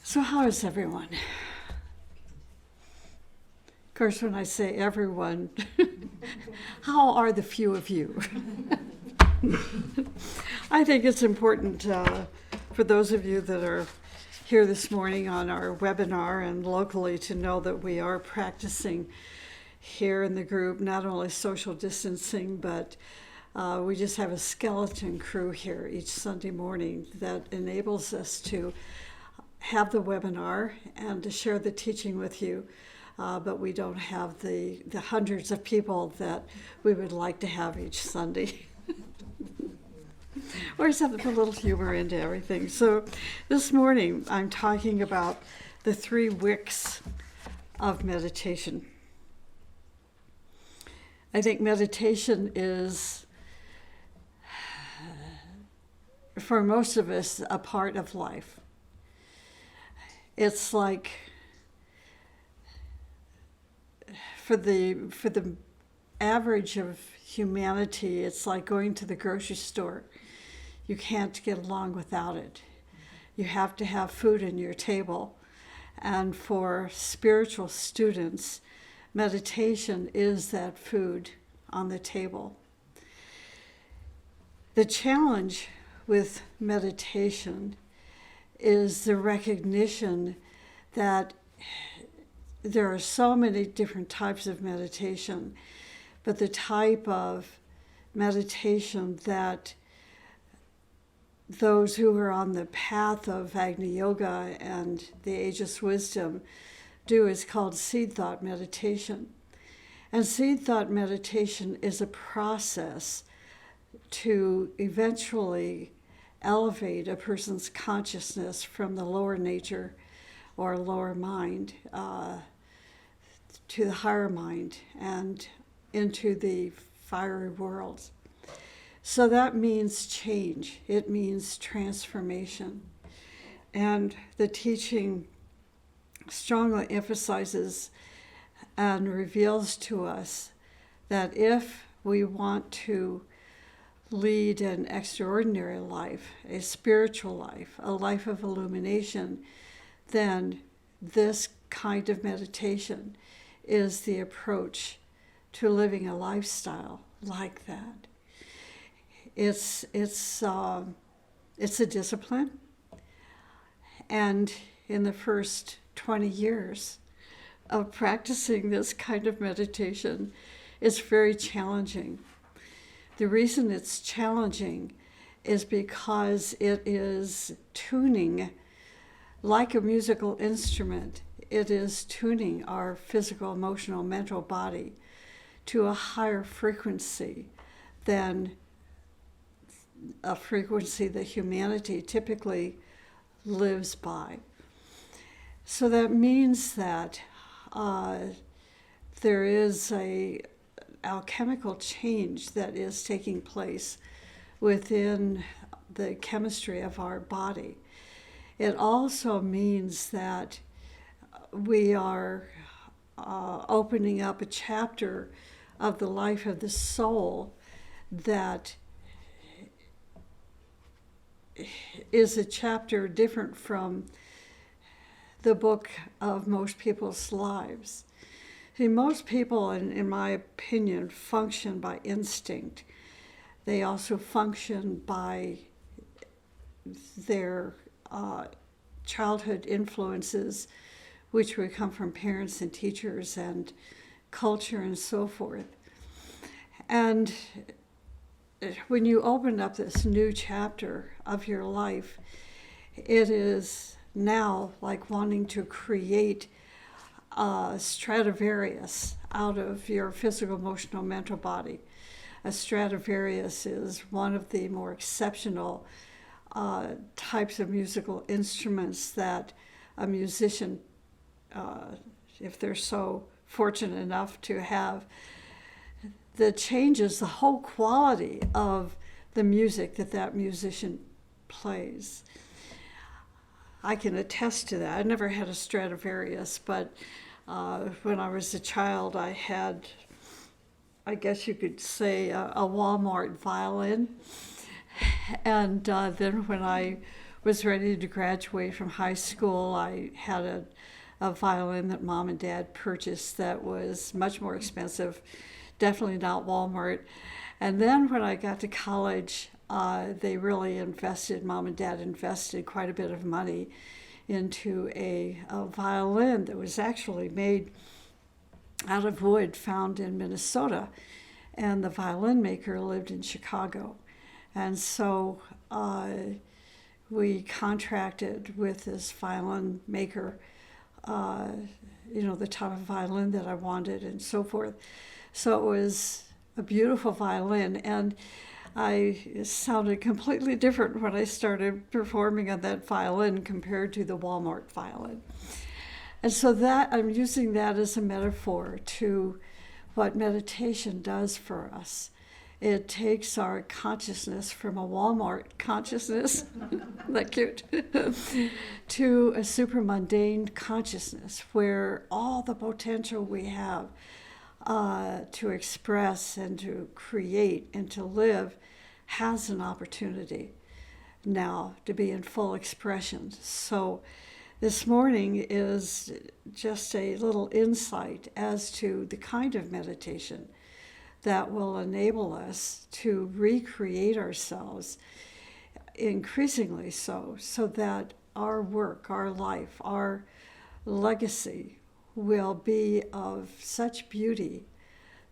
So how is everyone? Of course, when I say everyone, how are the few of you? I think it's important for those of you that are here this morning on our webinar and locally to know that we are practicing here in the group, not only social distancing, but we just have a skeleton crew here each Sunday morning that enables us to have the webinar and to share the teaching with you. But we don't have the hundreds of people that we would like to have each Sunday. Or something, a little humor into everything. So this morning I'm talking about the 3 wicks of meditation. I think meditation is, for most of us, a part of life. It's like for the average of humanity, it's like going to the grocery store. You can't get along without it. You have to have food on your table. And for spiritual students, meditation is that food on the table. The challenge with meditation is the recognition that there are so many different types of meditation, but the type of meditation that those who are on the path of Agni Yoga and the Ageless Wisdom do is called seed thought meditation. And seed thought meditation is a process to eventually elevate a person's consciousness from the lower nature or lower mind to the higher mind and into the fiery world. So that means change. It means transformation. And the teaching strongly emphasizes and reveals to us that if we want to lead an extraordinary life, a spiritual life, a life of illumination, then this kind of meditation is the approach to living a lifestyle like that. It's a discipline, and in the first 20 years of practicing this kind of meditation, it's very challenging. The reason it's challenging is because it is tuning, like a musical instrument, it is tuning our physical, emotional, mental body to a higher frequency than a frequency that humanity typically lives by. So that means that there is a alchemical change that is taking place within the chemistry of our body. It also means that we are opening up a chapter of the life of the soul that is a chapter different from the book of most people's lives. See, most people, in my opinion, function by instinct. They also function by their childhood influences, which would come from parents and teachers and culture and so forth. And when you open up this new chapter of your life, it is now like wanting to create a Stradivarius out of your physical, emotional, mental body. A Stradivarius is one of the more exceptional types of musical instruments that a musician, if they're so fortunate enough to have, that changes the whole quality of the music that musician plays. I can attest to that. I never had a Stradivarius, but when I was a child, I had, I guess you could say, a Walmart violin. And then when I was ready to graduate from high school, I had a violin that Mom and Dad purchased that was much more expensive, definitely not Walmart. And then when I got to college, they really invested, Mom and Dad invested quite a bit of money into a violin that was actually made out of wood found in Minnesota. And the violin maker lived in Chicago. And so we contracted with this violin maker, the type of violin that I wanted and so forth. So it was a beautiful violin, and it sounded completely different when I started performing on that violin compared to the Walmart violin. And so that I'm using that as a metaphor to what meditation does for us. It takes our consciousness from a Walmart consciousness, that cute, to a super mundane consciousness where all the potential we have to express and to create and to live has an opportunity now to be in full expression. So this morning is just a little insight as to the kind of meditation that will enable us to recreate ourselves increasingly so that our work, our life, our legacy will be of such beauty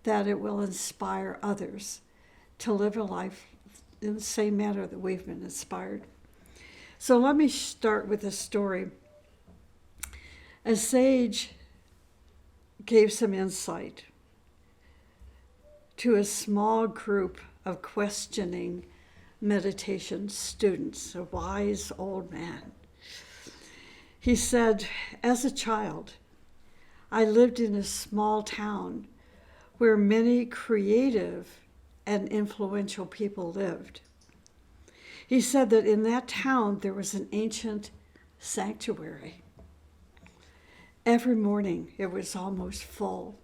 that it will inspire others to live a life in the same manner that we've been inspired. So let me start with a story. A sage gave some insight to a small group of questioning meditation students, a wise old man. He said, as a child, I lived in a small town where many creative and influential people lived. He said that in that town there was an ancient sanctuary. Every morning it was almost full.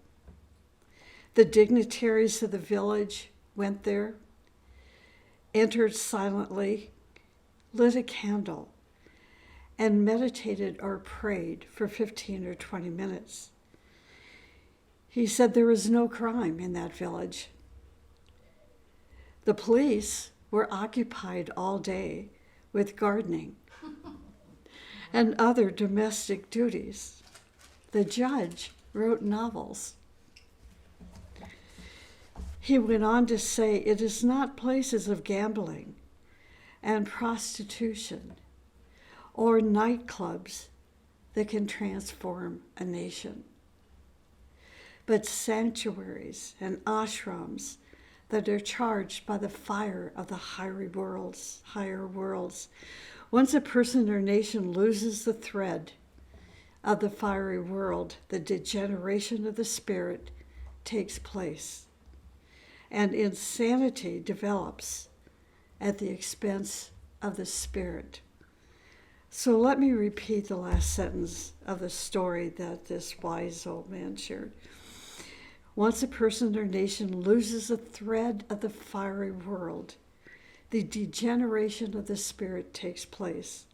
The dignitaries of the village went there, entered silently, lit a candle, and meditated or prayed for 15 or 20 minutes. He said there was no crime in that village. The police were occupied all day with gardening and other domestic duties. The judge wrote novels. He went on to say, it is not places of gambling and prostitution or nightclubs that can transform a nation, but sanctuaries and ashrams that are charged by the fire of the higher worlds. Once a person or nation loses the thread of the fiery world, the degeneration of the spirit takes place, and insanity develops at the expense of the spirit. So let me repeat the last sentence of the story that this wise old man shared. Once a person or nation loses a thread of the fiery world, the degeneration of the spirit takes place,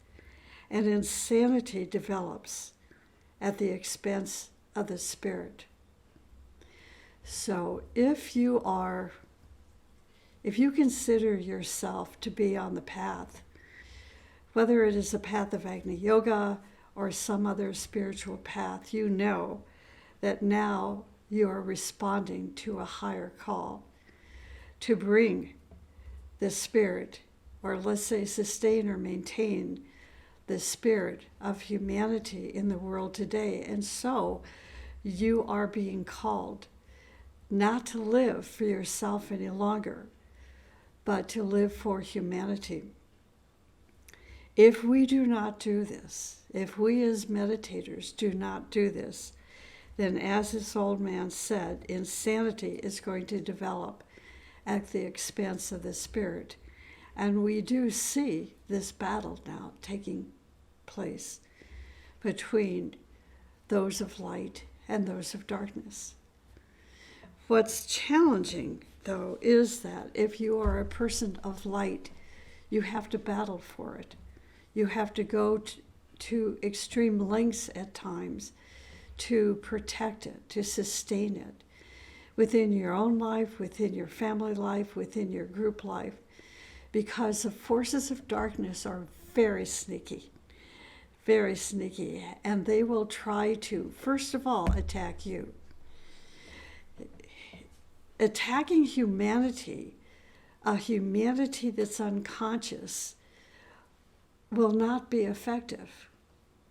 and insanity develops at the expense of the spirit. So if you consider yourself to be on the path, whether it is a path of Agni Yoga or some other spiritual path, you know that now you are responding to a higher call to bring the spirit, or let's say sustain or maintain the spirit of humanity in the world today. And so you are being called not to live for yourself any longer, but to live for humanity. If we do not do this, if we as meditators do not do this, then as this old man said, insanity is going to develop at the expense of the spirit. And we do see this battle now taking place between those of light and those of darkness. What's challenging, though, is that if you are a person of light, you have to battle for it. You have to go to extreme lengths at times to protect it, to sustain it within your own life, within your family life, within your group life, because the forces of darkness are very sneaky, and they will try to, first of all, attack you. Attacking humanity, a humanity that's unconscious, will not be effective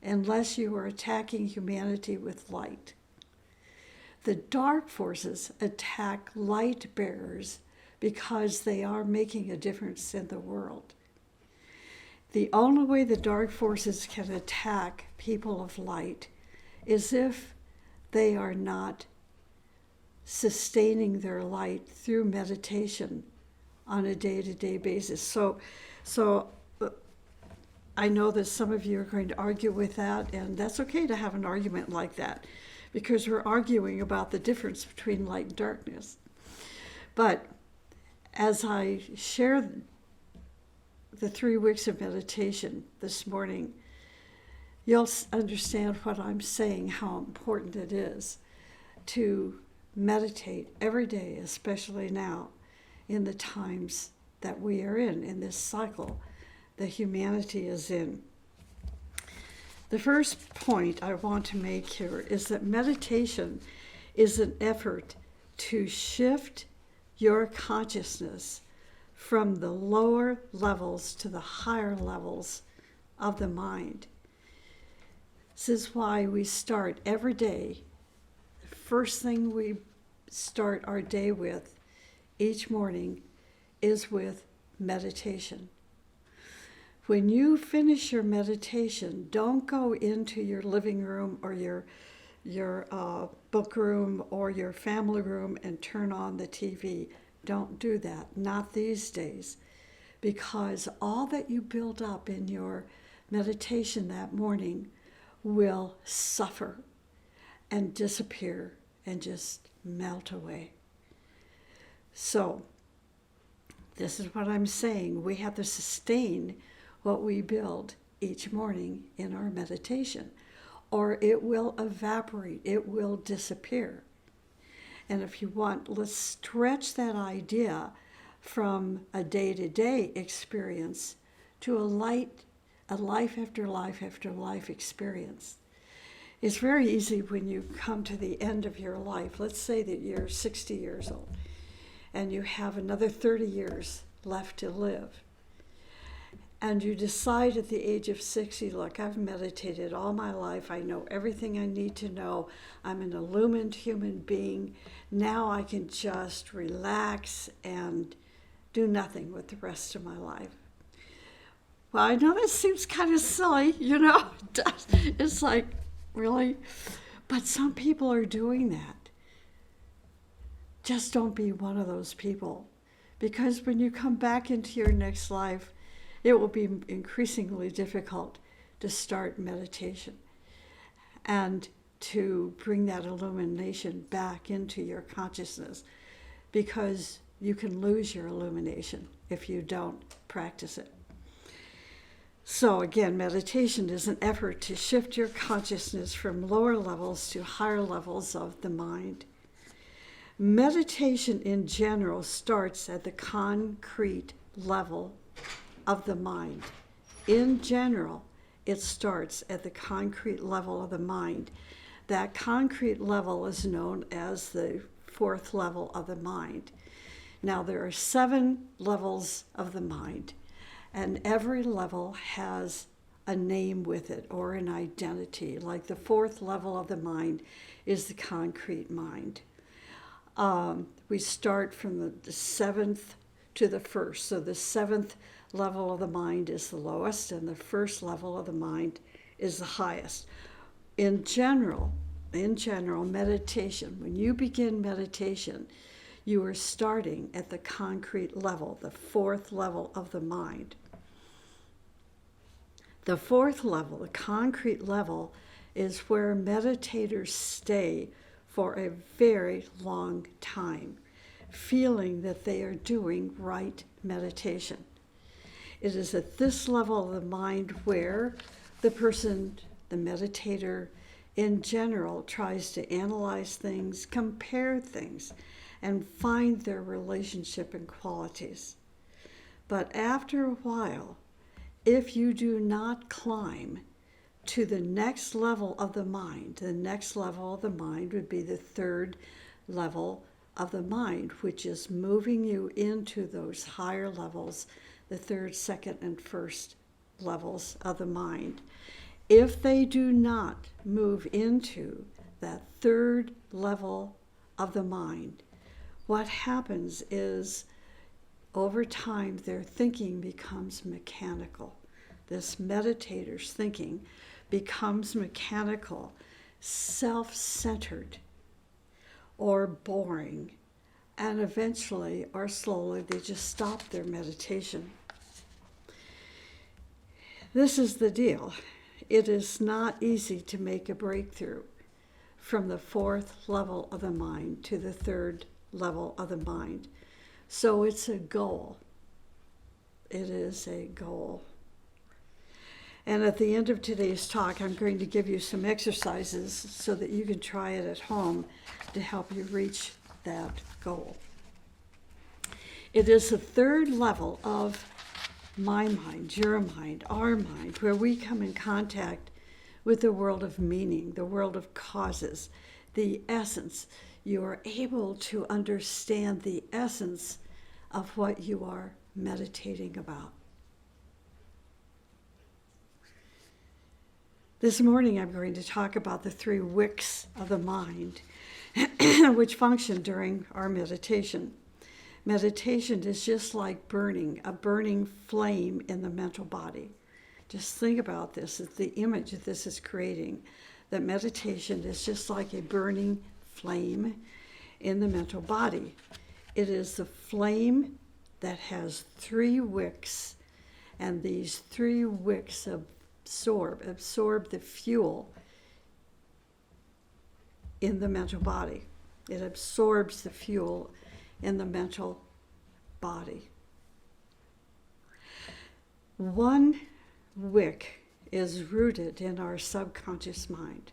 unless you are attacking humanity with light. The dark forces attack light bearers because they are making a difference in the world. The only way the dark forces can attack people of light is if they are not sustaining their light through meditation on a day-to-day basis. So I know that some of you are going to argue with that, and that's okay to have an argument like that, because we're arguing about the difference between light and darkness. But as I share the 3 weeks of meditation this morning, you'll understand what I'm saying, how important it is to meditate every day, especially now in the times that we are in this cycle that humanity is in. The first point I want to make here is that meditation is an effort to shift your consciousness from the lower levels to the higher levels of the mind. This is why we start every day. The first thing we start our day with each morning is with meditation. When you finish your meditation, don't go into your living room or your book room or your family room and turn on the TV. Don't do that, not these days, because all that you build up in your meditation that morning will suffer and disappear and just melt away. So, this is what I'm saying. We have to sustain what we build each morning in our meditation, or it will evaporate, it will disappear. And if you want, let's stretch that idea from a day-to-day experience to a life after life after life experience. It's very easy when you come to the end of your life. Let's say that you're 60 years old and you have another 30 years left to live. And you decide at the age of 60, look, I've meditated all my life. I know everything I need to know. I'm an illumined human being. Now I can just relax and do nothing with the rest of my life. Well, I know that seems kind of silly, It's like, really? But some people are doing that. Just don't be one of those people. Because when you come back into your next life, it will be increasingly difficult to start meditation and to bring that illumination back into your consciousness, because you can lose your illumination if you don't practice it. So again, meditation is an effort to shift your consciousness from lower levels to higher levels of the mind. Meditation in general starts at the concrete level of the mind. In general, it starts at the concrete level of the mind. That concrete level is known as the 4th level of the mind. Now, there are 7 levels of the mind, and every level has a name with it or an identity. Like the 4th level of the mind is the concrete mind. We start from the 7th to the 1st. So the 7th level of the mind is the lowest, and the 1st level of the mind is the highest. In general, meditation, when you begin meditation, you are starting at the concrete level, the 4th level of the mind. The 4th level, the concrete level, is where meditators stay for a very long time, feeling that they are doing right meditation. It is at this level of the mind where the person, the meditator in general, tries to analyze things, compare things, and find their relationship and qualities. But after a while, if you do not climb to the next level of the mind, the next level of the mind would be the third level of the mind, which is moving you into those higher levels, the third, second, and first levels of the mind. If they do not move into that third level of the mind, what happens is over time their thinking becomes mechanical. This meditator's thinking becomes mechanical, self-centered, or boring, and eventually or slowly they just stop their meditation. This is the deal. It is not easy to make a breakthrough from the fourth level of the mind to the third level of the mind. So it's a goal. It is a goal. And at the end of today's talk, I'm going to give you some exercises so that you can try it at home to help you reach that goal. It is the third level of my mind, your mind, our mind, where we come in contact with the world of meaning, the world of causes, the essence. You are able to understand the essence of what you are meditating about. This morning I'm going to talk about the 3 wicks of the mind, which function during our meditation. Meditation is just like a burning flame in the mental body. Just think about this, it's the image that this is creating. That meditation is just like a burning flame in the mental body. It is the flame that has 3 wicks, and these 3 wicks absorb the fuel in the mental body. It absorbs the fuel in the mental body. 1 wick is rooted in our subconscious mind.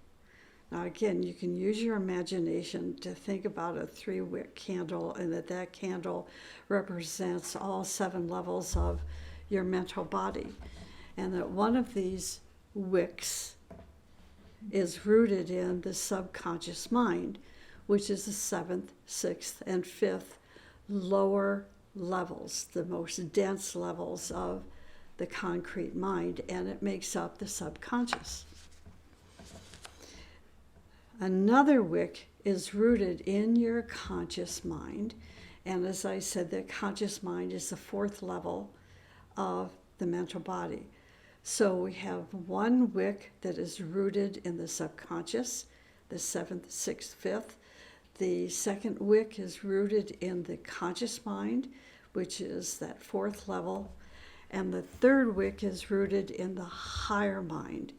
Now again, you can use your imagination to think about a 3-wick candle, and that candle represents all 7 levels of your mental body. And that one of these wicks is rooted in the subconscious mind, which is the 7th, 6th, and 5th lower levels, the most dense levels of the concrete mind, and it makes up the subconscious. Another wick is rooted in your conscious mind, and as I said, the conscious mind is the 4th level of the mental body. So we have 1 wick that is rooted in the subconscious, the 7th, 6th, 5th. The 2nd wick is rooted in the conscious mind, which is that 4th level. And the 3rd wick is rooted in the higher mind.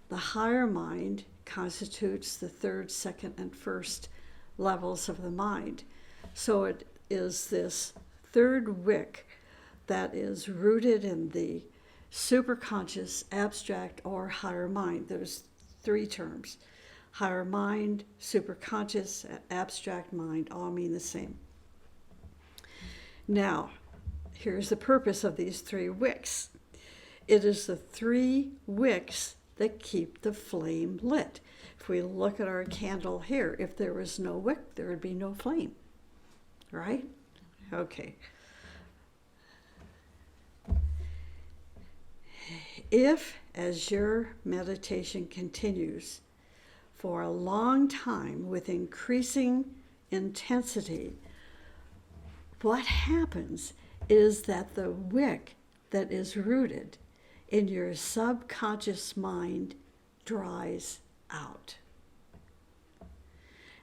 The higher mind constitutes the 3rd, 2nd, and 1st levels of the mind. So it is this 3rd wick that is rooted in the superconscious, abstract, or higher mind. There's 3 terms. Higher mind, superconscious, abstract mind all mean the same. Now, here's the purpose of these 3 wicks. It is the 3 wicks that keep the flame lit. If we look at our candle here, if there was no wick, there would be no flame, right? Okay. If, as your meditation continues for a long time with increasing intensity, what happens is that the wick that is rooted in your subconscious mind dries out.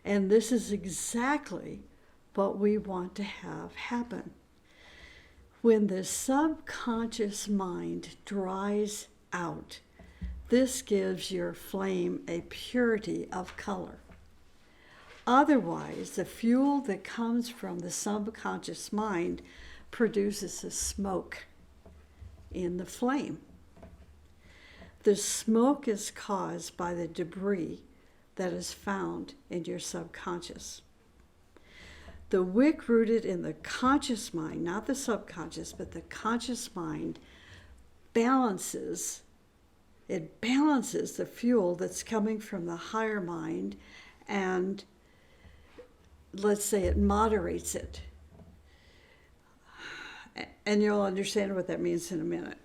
And this is exactly what we want to have happen. When the subconscious mind dries out, this gives your flame a purity of color. Otherwise, the fuel that comes from the subconscious mind produces a smoke, in the flame. The smoke is caused by the debris that is found in your subconscious. The wick rooted in the conscious mind, not the subconscious, but the conscious mind, balances the fuel that's coming from the higher mind, and let's say it moderates it. And you'll understand what that means in a minute.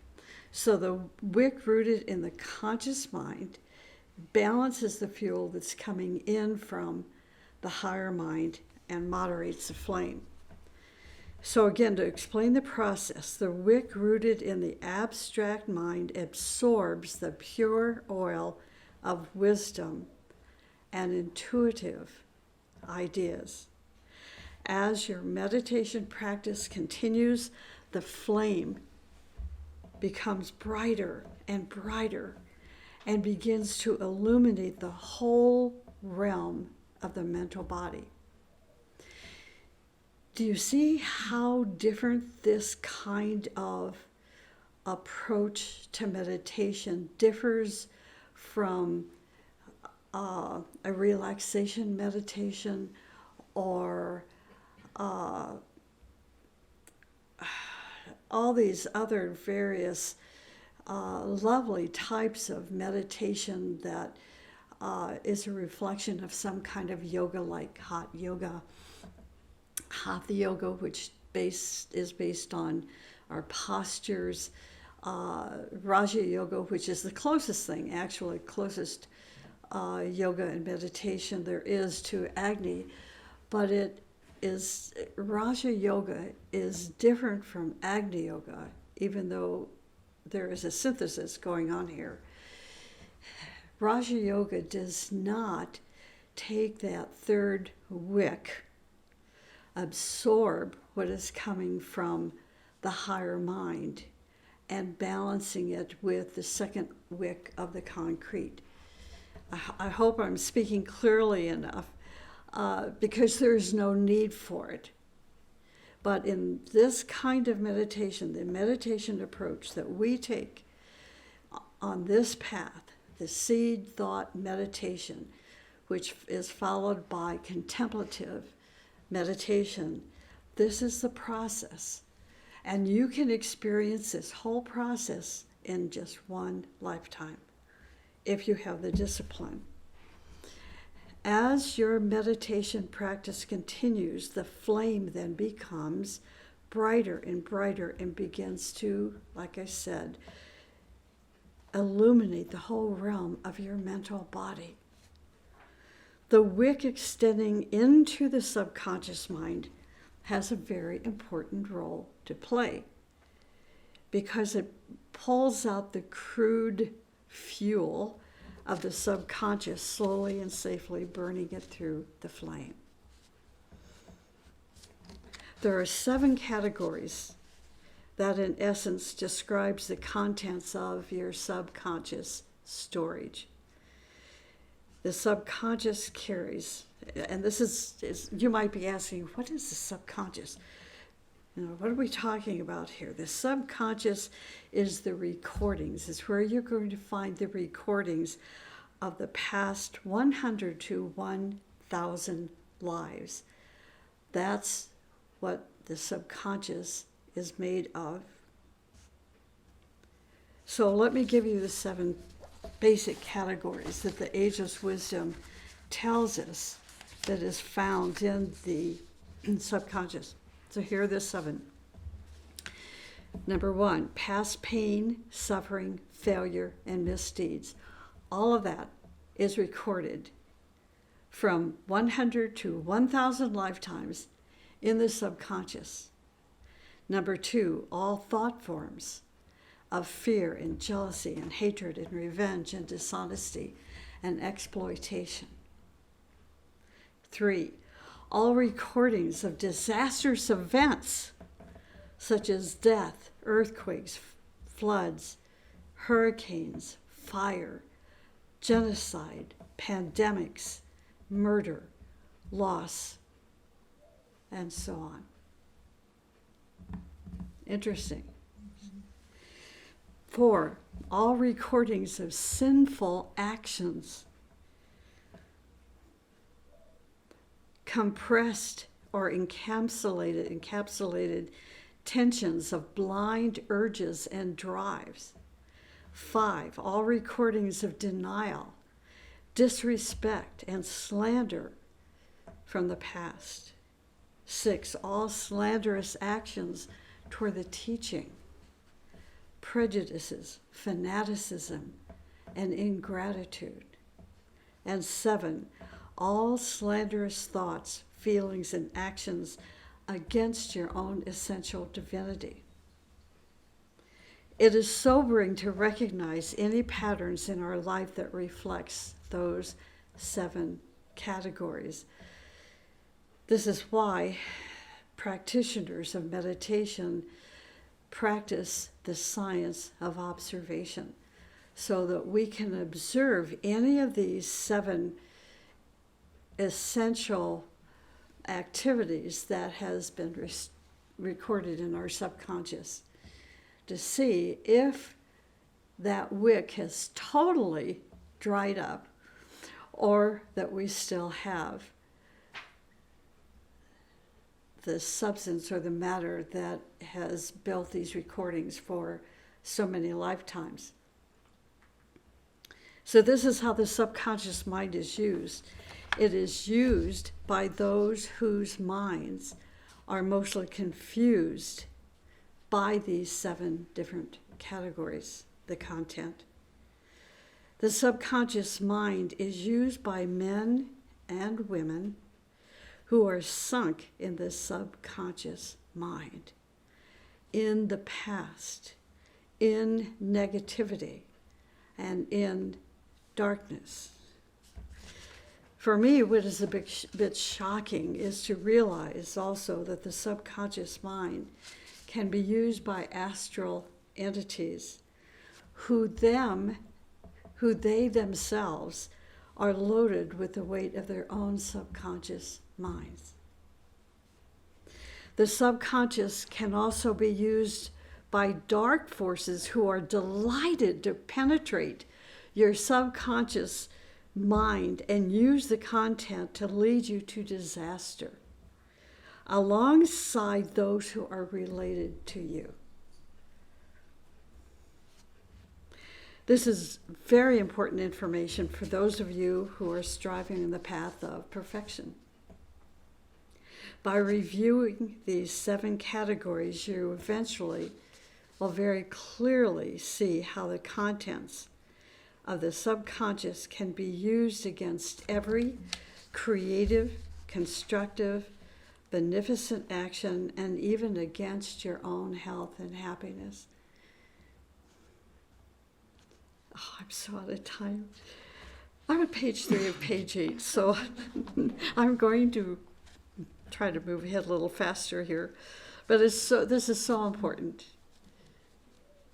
So the wick rooted in the conscious mind balances the fuel that's coming in from the higher mind and moderates the flame. So again, to explain the process, the wick rooted in the abstract mind absorbs the pure oil of wisdom and intuitive ideas. As your meditation practice continues, the flame becomes brighter and brighter and begins to illuminate the whole realm of the mental body. Do you see how different this kind of approach to meditation differs from a relaxation meditation or all these other various lovely types of meditation that is a reflection of some kind of yoga, like hatha yoga, which is based on our postures, Raja Yoga, which is the closest thing, actually closest yoga and meditation there is to Agni, but Raja Yoga is different from Agni Yoga, even though there is a synthesis going on here. Raja Yoga does not take that third wick, absorb what is coming from the higher mind, and balancing it with the second wick of the concrete. I hope I'm speaking clearly enough, because there's no need for it. But in this kind of meditation, the meditation approach that we take on this path, the seed thought meditation, which is followed by contemplative meditation, this is the process. And you can experience this whole process in just one lifetime, if you have the discipline. As your meditation practice continues, the flame then becomes brighter and brighter and begins to, like I said, illuminate the whole realm of your mental body. The wick extending into the subconscious mind has a very important role to play because it pulls out the crude fuel of the subconscious, slowly and safely burning it through the flame. There are 7 categories that in essence describes the contents of your subconscious storage. The subconscious carries, and this is you might be asking, what is the subconscious? What are we talking about here? The subconscious is the recordings. It's where you're going to find the recordings of the past 100 to 1,000 lives. That's what the subconscious is made of. So let me give you the 7 basic categories that the ageless wisdom tells us that is found in the subconscious. So here are the 7. Number 1, past pain, suffering, failure, and misdeeds. All of that is recorded from 100 to 1,000 lifetimes in the subconscious. Number 2, all thought forms of fear and jealousy and hatred and revenge and dishonesty and exploitation. 3, all recordings of disastrous events such as death, earthquakes, floods, hurricanes, fire, genocide, pandemics, murder, loss, and so on. Interesting. 4, all recordings of sinful actions, compressed or encapsulated tensions of blind urges and drives. 5, all recordings of denial, disrespect, and slander from the past. 6, all slanderous actions toward the teaching, prejudices, fanaticism, and ingratitude. And 7, all slanderous thoughts, feelings, and actions against your own essential divinity. It is sobering to recognize any patterns in our life that reflects those 7 categories. This is why practitioners of meditation practice the science of observation, so that we can observe any of these 7 essential activities that has been recorded in our subconscious, to see if that wick has totally dried up or that we still have the substance or the matter that has built these recordings for so many lifetimes. So this is how the subconscious mind is used. It is used by those whose minds are mostly confused by these 7 different categories, the content. The subconscious mind is used by men and women who are sunk in the subconscious mind, in the past, in negativity, and in darkness. For me, what is a bit shocking is to realize also that the subconscious mind can be used by astral entities who they themselves are loaded with the weight of their own subconscious minds. The subconscious can also be used by dark forces who are delighted to penetrate your subconscious mind and use the content to lead you to disaster, alongside those who are related to you. This is very important information for those of you who are striving in the path of perfection. By reviewing these 7 categories, you eventually will very clearly see how the contents of the subconscious can be used against every creative, constructive, beneficent action, and even against your own health and happiness. Oh, I'm so out of time. I'm at page 3 of page 8, so I'm going to try to move ahead a little faster here. But this is so important,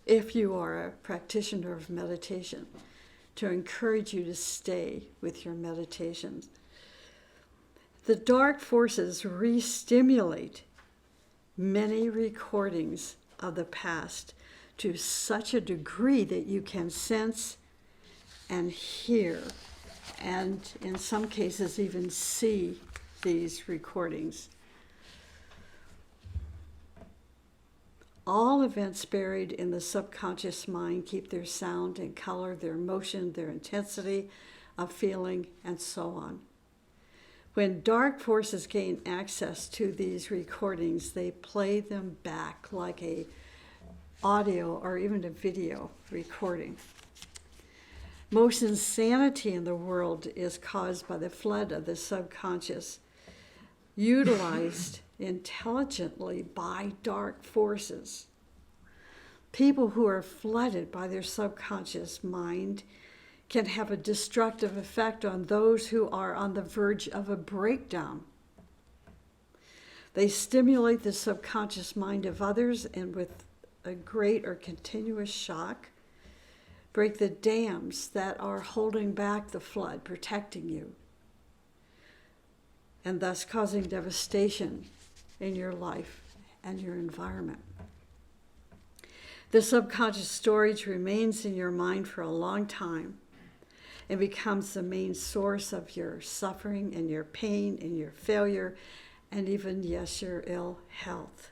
if you are a practitioner of meditation, to encourage you to stay with your meditations. The dark forces re-stimulate many recordings of the past to such a degree that you can sense and hear, and in some cases even see these recordings. All events buried in the subconscious mind keep their sound and color, their motion, their intensity of feeling, and so on. When dark forces gain access to these recordings, they play them back like a audio or even a video recording. Most insanity in the world is caused by the flood of the subconscious, utilized intelligently by dark forces. People who are flooded by their subconscious mind can have a destructive effect on those who are on the verge of a breakdown. They stimulate the subconscious mind of others, and with a great or continuous shock, break the dams that are holding back the flood, protecting you, and thus causing devastation in your life and your environment. The subconscious storage remains in your mind for a long time and becomes the main source of your suffering and your pain and your failure and even, yes, your ill health.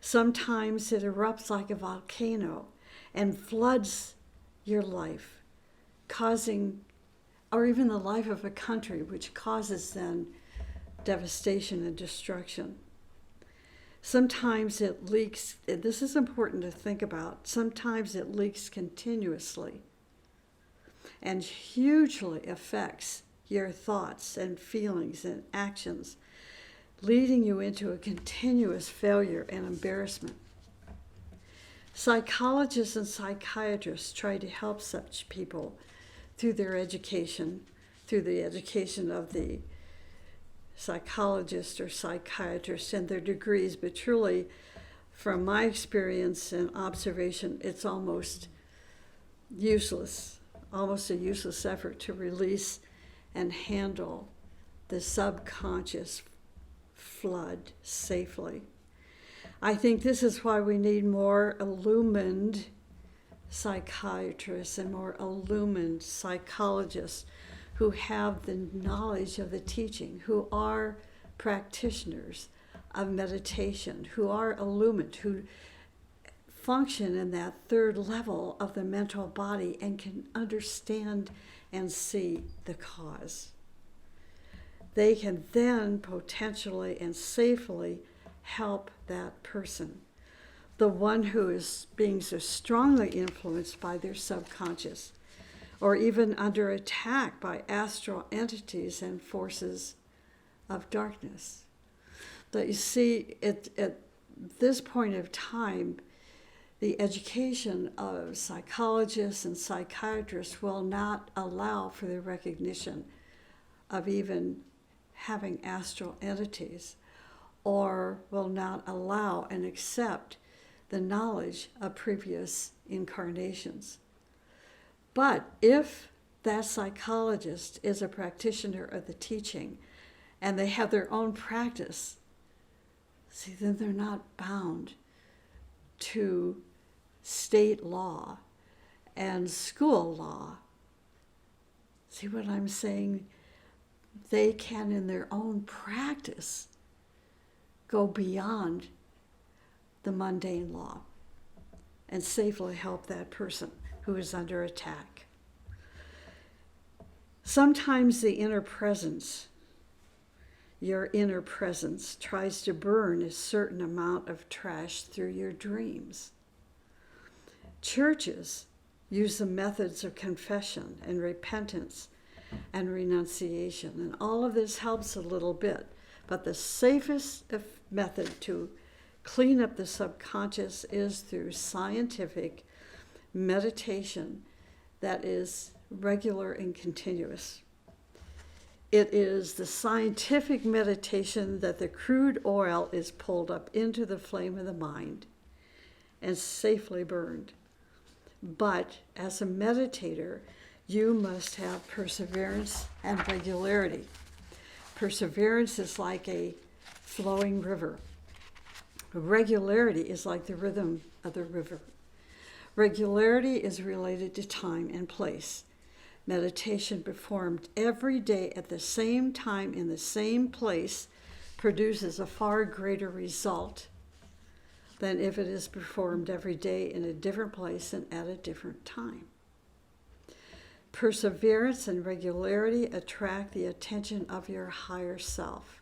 Sometimes it erupts like a volcano and floods your life, causing, or even the life of a country, which causes then devastation and destruction. Sometimes it leaks, and this is important to think about, sometimes it leaks continuously and hugely affects your thoughts and feelings and actions, leading you into a continuous failure and embarrassment. Psychologists and psychiatrists try to help such people through their education, through the education of the psychologist or psychiatrist and their degrees, but truly, from my experience and observation, it's almost useless, almost a useless effort to release and handle the subconscious flood safely. I think this is why we need more illumined psychiatrists and more illumined psychologists who have the knowledge of the teaching, who are practitioners of meditation, who are illumined, who function in that third level of the mental body and can understand and see the cause. They can then potentially and safely help that person, the one who is being so strongly influenced by their subconscious, or even under attack by astral entities and forces of darkness. That you see, at this point of time, the education of psychologists and psychiatrists will not allow for the recognition of even having astral entities, or will not allow and accept the knowledge of previous incarnations. But if that psychologist is a practitioner of the teaching and they have their own practice, see, then they're not bound to state law and school law. See what I'm saying? They can, in their own practice, go beyond the mundane law and safely help that person who is under attack. Sometimes the inner presence, your inner presence, tries to burn a certain amount of trash through your dreams. Churches use the methods of confession and repentance and renunciation, and all of this helps a little bit. But the safest method to clean up the subconscious is through scientific meditation that is regular and continuous. It is the scientific meditation that the crude oil is pulled up into the flame of the mind and safely burned. But as a meditator, you must have perseverance and regularity. Perseverance is like a flowing river. Regularity is like the rhythm of the river. Regularity is related to time and place. Meditation performed every day at the same time in the same place produces a far greater result than if it is performed every day in a different place and at a different time. Perseverance and regularity attract the attention of your higher self,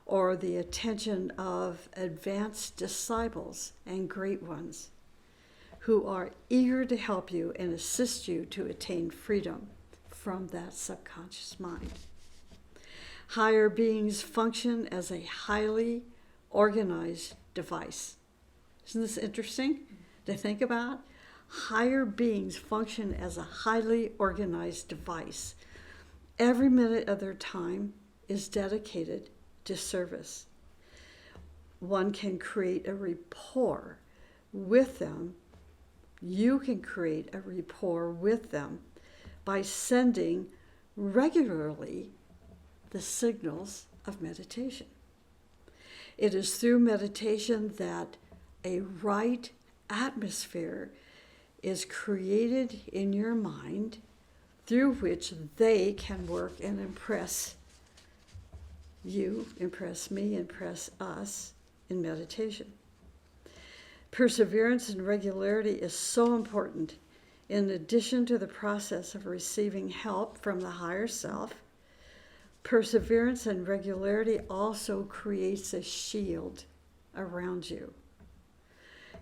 or the attention of advanced disciples and great ones who are eager to help you and assist you to attain freedom from that subconscious mind. Higher beings function as a highly organized device. Isn't this interesting to think about? Higher beings function as a highly organized device. Every minute of their time is dedicated to service. One can create a rapport with them. You can create a rapport with them by sending regularly the signals of meditation. It is through meditation that a right atmosphere is created in your mind through which they can work and impress you, impress me, impress us in meditation. Perseverance and regularity is so important. In addition to the process of receiving help from the higher self, perseverance and regularity also creates a shield around you.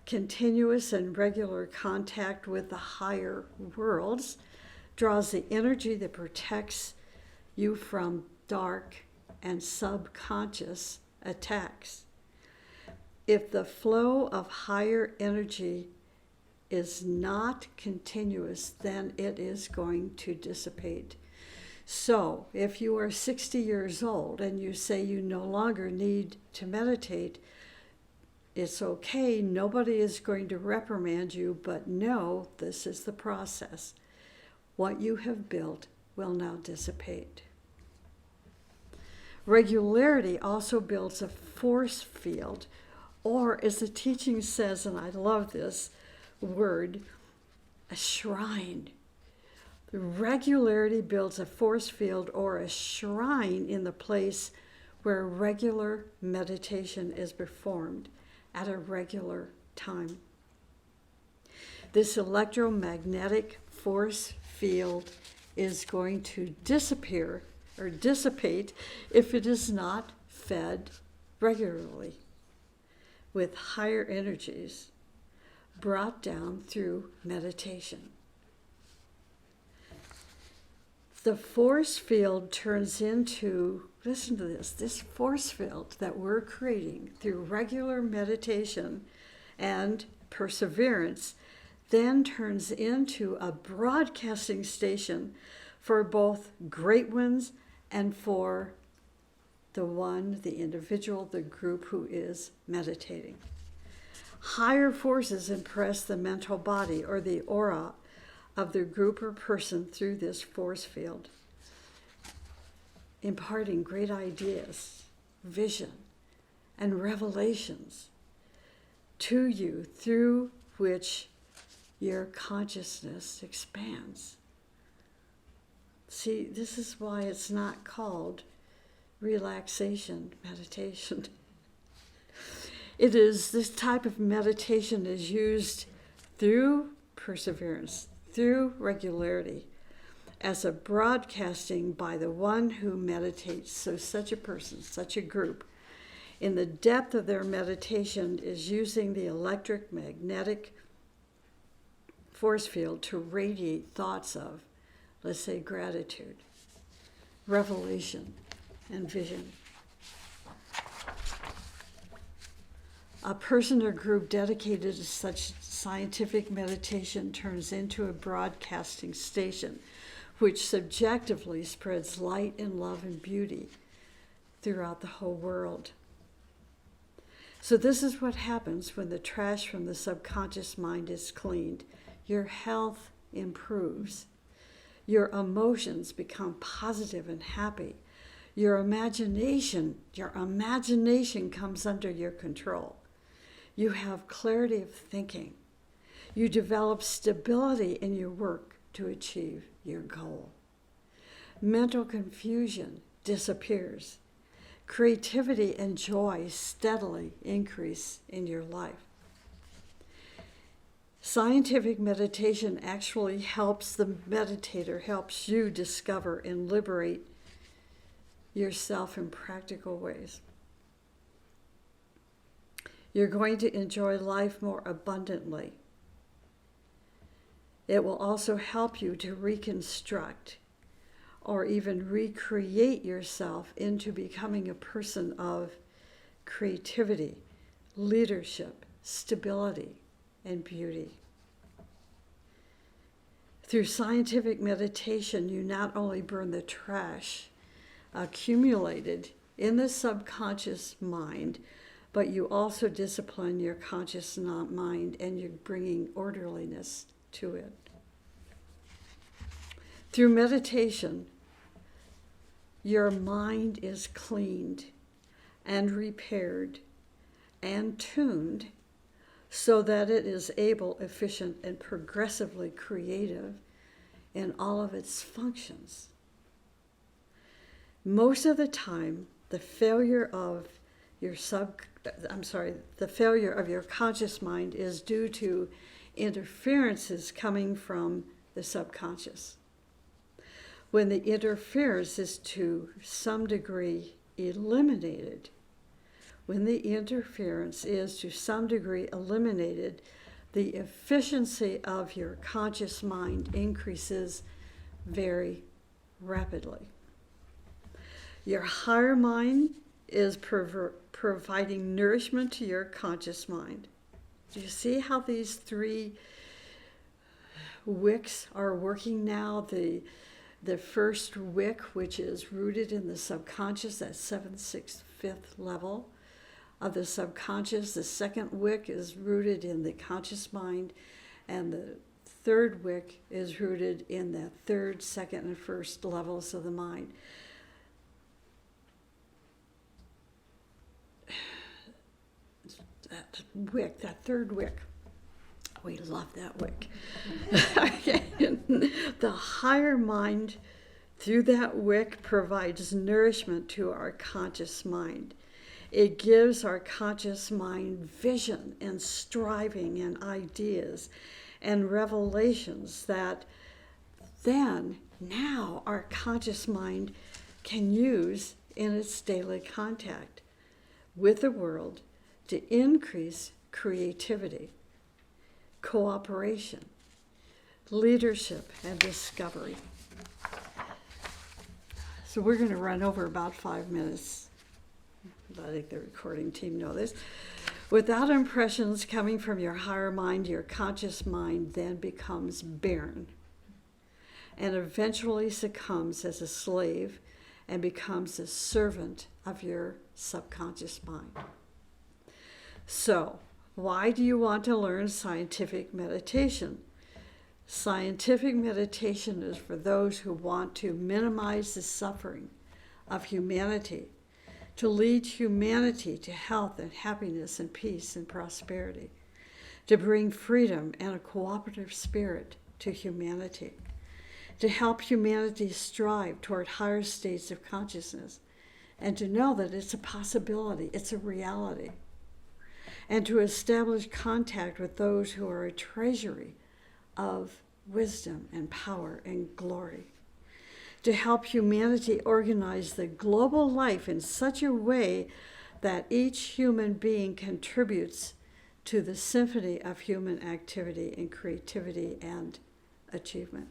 Continuous and regular contact with the higher worlds draws the energy that protects you from dark and subconscious attacks. If the flow of higher energy is not continuous, then it is going to dissipate. So, if you are 60 years old and you say you no longer need to meditate, it's okay. Nobody is going to reprimand you, but know this is the process. What you have built will now dissipate. Regularity also builds a force field, or as the teaching says, and I love this word, a shrine. The regularity builds a force field or a shrine in the place where regular meditation is performed at a regular time. This electromagnetic force field is going to disappear or dissipate if it is not fed regularly with higher energies brought down through meditation. The force field turns into, listen to this force field that we're creating through regular meditation and perseverance then turns into a broadcasting station for both great ones and for the individual, the group who is meditating. Higher forces impress the mental body or the aura of the group or person through this force field, imparting great ideas, vision, and revelations to you through which your consciousness expands. See, this is why it's not called relaxation meditation. It is, this type of meditation is used through perseverance, through regularity, as a broadcasting by the one who meditates. So such a person, such a group, in the depth of their meditation is using the electric magnetic force field to radiate thoughts of, let's say, gratitude, revelation, and vision. A person or group dedicated to such scientific meditation turns into a broadcasting station which subjectively spreads light and love and beauty throughout the whole world. So this is what happens when the trash from the subconscious mind is cleaned. Your health improves. Your emotions become positive and happy. Your imagination comes under your control. You have clarity of thinking. You develop stability in your work to achieve your goal. Mental confusion disappears. Creativity and joy steadily increase in your life. Scientific meditation actually helps the meditator, helps you discover and liberate yourself in practical ways. You're going to enjoy life more abundantly. It will also help you to reconstruct or even recreate yourself into becoming a person of creativity, leadership, stability, and beauty. Through scientific meditation, you not only burn the trash accumulated in the subconscious mind, but you also discipline your conscious mind and you're bringing orderliness to it. Through meditation, your mind is cleaned and repaired and tuned so that it is able, efficient, and progressively creative in all of its functions. Most of the time, the failure of your conscious mind is due to interferences coming from the subconscious. When the interference is to some degree eliminated, the efficiency of your conscious mind increases very rapidly. Your higher mind is providing nourishment to your conscious mind. Do you see how these three wicks are working now? The first wick, which is rooted in the subconscious, that 7th, 6th, 5th level of the subconscious. The second wick is rooted in the conscious mind, and the third wick is rooted in the 3rd, 2nd, and 1st levels of the mind. That third wick, we love that wick. The higher mind, through that wick, provides nourishment to our conscious mind. It gives our conscious mind vision and striving and ideas and revelations that now our conscious mind can use in its daily contact with the world to increase creativity, cooperation, leadership, and discovery. So we're going to run over about 5 minutes. I think the recording team know this. Without impressions coming from your higher mind, your conscious mind then becomes barren and eventually succumbs as a slave and becomes a servant of your subconscious mind. So, why do you want to learn scientific meditation? Scientific meditation is for those who want to minimize the suffering of humanity, to lead humanity to health and happiness and peace and prosperity, to bring freedom and a cooperative spirit to humanity, to help humanity strive toward higher states of consciousness, and to know that it's a possibility, it's a reality, and to establish contact with those who are a treasury of wisdom and power and glory, to help humanity organize the global life in such a way that each human being contributes to the symphony of human activity and creativity and achievement.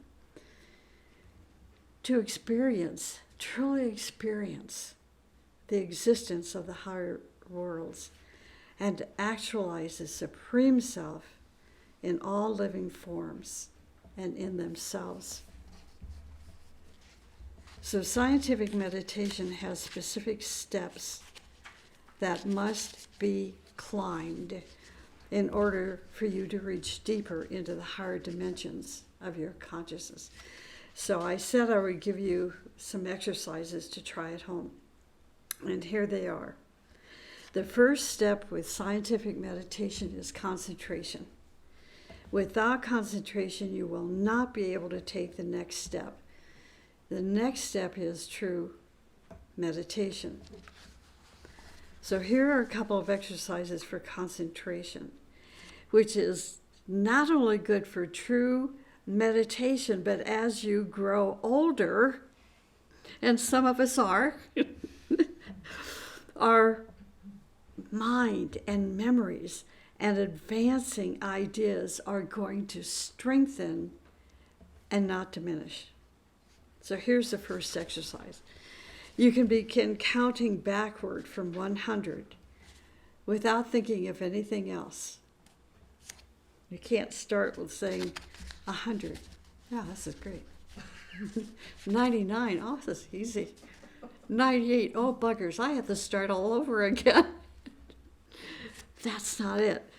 To experience, truly experience the existence of the higher worlds and to actualize the Supreme Self in all living forms and in themselves. So scientific meditation has specific steps that must be climbed in order for you to reach deeper into the higher dimensions of your consciousness. So I said I would give you some exercises to try at home. And here they are. The first step with scientific meditation is concentration. Without concentration, you will not be able to take the next step. The next step is true meditation. So here are a couple of exercises for concentration, which is not only good for true meditation, but as you grow older, and some of us are, our mind and memories and advancing ideas are going to strengthen and not diminish. So here's the first exercise. You can begin counting backward from 100 without thinking of anything else. You can't start with saying 100. Yeah, this is great. 99. Oh, this is easy. 98. Oh, buggers. I have to start all over again. That's not it.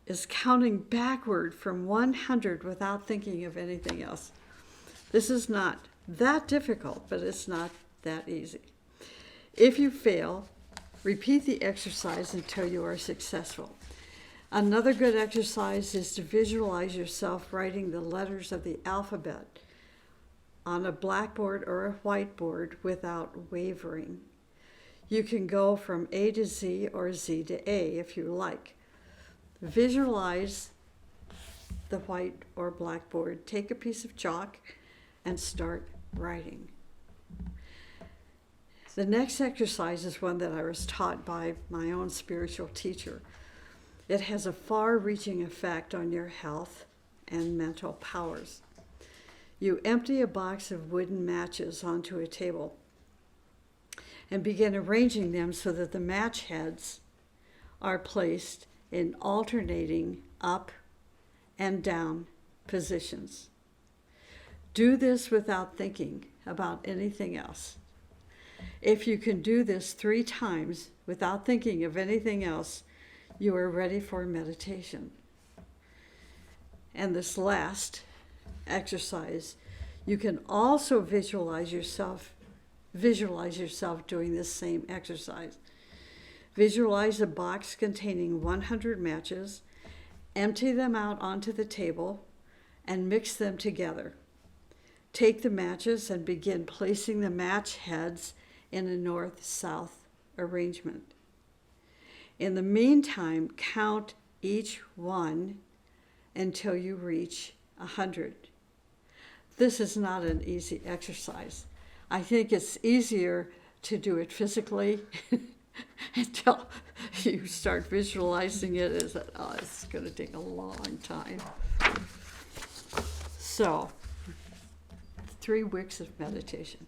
It's counting backward from 100 without thinking of anything else. This is not that difficult, but it's not that easy. If you fail, repeat the exercise until you are successful. Another good exercise is to visualize yourself writing the letters of the alphabet on a blackboard or a whiteboard without wavering. You can go from A to Z or Z to A if you like. Visualize the white or blackboard. Take a piece of chalk and start writing. The next exercise is one that I was taught by my own spiritual teacher. It has a far-reaching effect on your health and mental powers. You empty a box of wooden matches onto a table and begin arranging them so that the match heads are placed in alternating up and down positions. Do this without thinking about anything else. If you can do this 3 times without thinking of anything else, you are ready for meditation. And this last exercise, you can also visualize yourself doing this same exercise. Visualize a box containing 100 matches, empty them out onto the table, and mix them together. Take the matches and begin placing the match heads in a north-south arrangement. In the meantime, count each one until you reach 100. This is not an easy exercise. I think it's easier to do it physically until you start visualizing it as, it's going to take a long time. So, 3 Wicks of meditation.